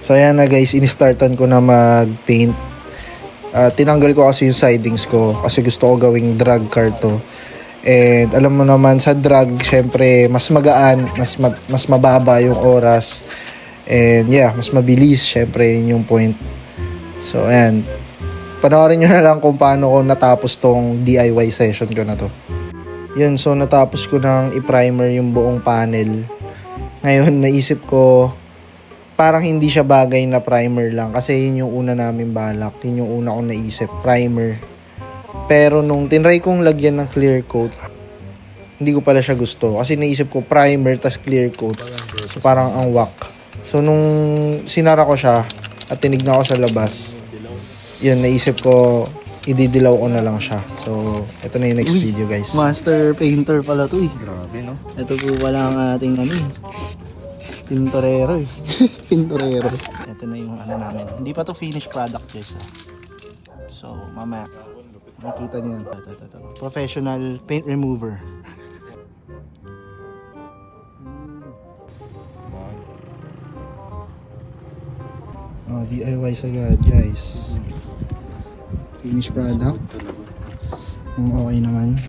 So ayan na guys, in-startan ko na mag-paint. Tinanggal ko kasi yung sidings ko kasi gusto ko gawing drag car to. And alam mo naman sa drag, syempre mas magaan, mas mababa yung oras. And yeah, mas mabilis, syempre yun yung point. So ayan, panoorin nyo na lang kung paano ko natapos tong DIY session ko na to. Yun, so natapos ko nang i-primer yung buong panel. Ngayon naisip ko parang hindi siya bagay na primer lang kasi yun yung una namin balak, yun yung una kong naisip, primer. Pero nung tinry kong lagyan ng clear coat, hindi ko pala siya gusto kasi naisip ko primer tas clear coat, so parang ang wak. So nung sinara ko siya at tinignan ko sa labas, yun naisip ko ididilaw ko na lang siya. So ito na yung next video guys. Master painter pala to eh. Grabe, no? Ito po pala ang ating pintorero eh. Pintorero. Ito na yung ano namin. Hindi pa to finished product guys. So mamaya makikita niyo yan. Ito. Professional paint remover. DIY agad guys. Finished product. Okay naman.